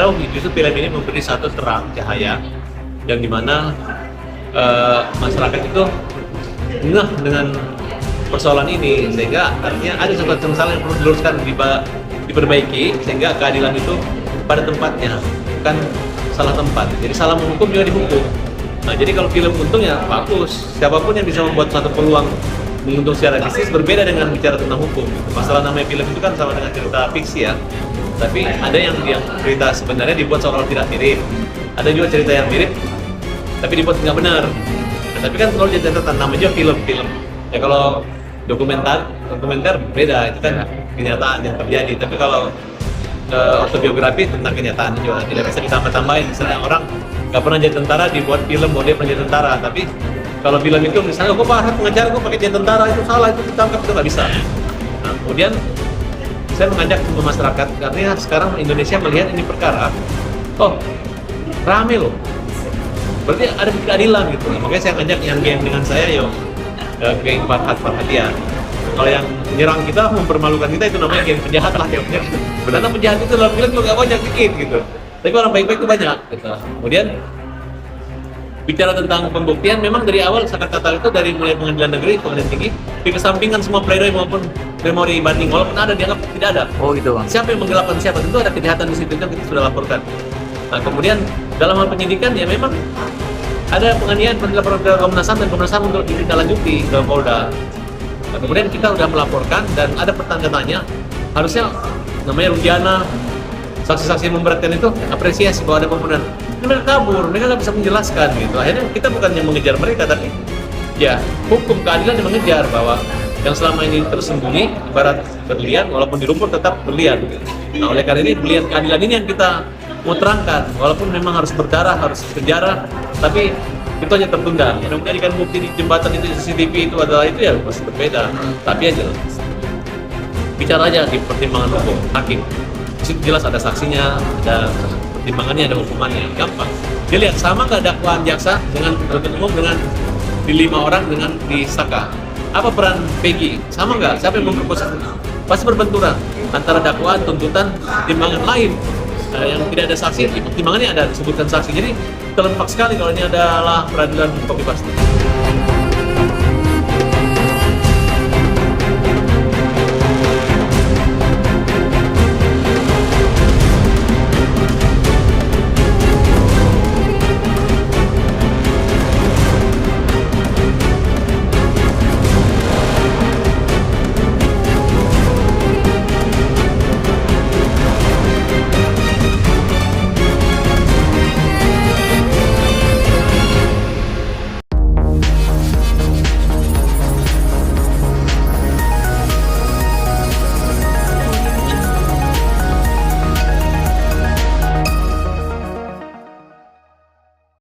tahu justru film ini memberi satu terang cahaya yang dimana masyarakat itu ngeh dengan persoalan ini, sehingga artinya ada sesuatu masalah yang perlu diluruskan, diperbaiki, sehingga keadilan itu pada tempatnya, bukan salah tempat. Jadi salah menghukum juga dihukum. Nah, jadi kalau film untung ya bagus, siapapun yang bisa membuat satu peluang menguntung secara bisnis berbeda dengan bicara tentang hukum. Masalah namanya film itu kan sama dengan cerita fiksi ya, tapi ada yang cerita sebenarnya dibuat seolah tidak mirip, ada juga cerita yang mirip tapi dibuat nggak benar. Nah, tapi kan kalau jadi catatan namanya juga film ya. Kalau dokumenter beda, itu kan kenyataan yang terjadi. Tapi kalau autobiografi tentang kenyataan juga tidak bisa ditambah-tambahin. Misalnya orang nggak pernah jadi tentara dibuat film bahwa dia pernah jadi tentara, tapi kalau film itu misalnya gue Farhat pengacara gue pakai jadi tentara, itu salah, itu ditangkap, itu nggak bisa. Nah, kemudian saya mengajak semua masyarakat, karena sekarang Indonesia melihat ini perkara, oh rame loh, berarti ada keadilan gitu. Nah, makanya saya ngajak yang geng dengan saya, yuk geng Farhatian. Kalau yang menyerang kita, mempermalukan kita, itu namanya geng penjahat lah. Karena penjahat itu dalam film juga banyak dikit gitu, tapi orang baik-baik itu banyak gitu. Kemudian bicara tentang pembuktian, memang dari awal kata-kata itu dari mulai pengadilan negeri, pengadilan tinggi, dikesampingkan semua pledoi maupun memori banding, walaupun ada dianggap tidak ada. Oh gitu bang. Siapa yang menggelapkan siapa? Tentu ada kejahatan di situ, yang kita sudah laporkan. Nah, kemudian dalam hal penyidikan ya memang ada penganiayaan laporan ke Komnas HAM, dan Komnas HAM untuk ditindaklanjuti ke Polda. Nah, kemudian kita sudah melaporkan dan ada pertanda tanya, harusnya namanya Rudiana, saksi-saksi yang memberatkan itu apresiasi bahwa ada pembunuhan. Mereka kabur, mereka nggak bisa menjelaskan gitu. Akhirnya kita bukan yang mengejar mereka, tapi ya hukum keadilan yang mengejar bahwa yang selama ini tersembunyi ibarat berlian, walaupun di rumput tetap berlian. Nah, oleh karena ini berlian keadilan ini yang kita mau terangkan, walaupun memang harus berdarah, harus penjara, tapi itu hanya tertunda. Yang menjadikan bukti di jembatan itu, CCTV itu adalah itu ya masih berbeda. Tapi aja bicara aja di pertimbangan hukum hakim. Di situ jelas ada saksinya, ada pertimbangannya, ada hukumannya, gampang. Dia lihat sama nggak dakwaan jaksa dengan penuntut umum dengan di 5 orang dengan di Saka. Apa peran Peggy? Sama nggak? Siapa yang memperkosa? Pasti berbenturan antara dakwaan, tuntutan, pertimbangan lain. Yang tidak ada saksi, pertimbangannya ada disebutkan saksi. Jadi terlempak sekali kalau ini adalah peradilan hukum pasti.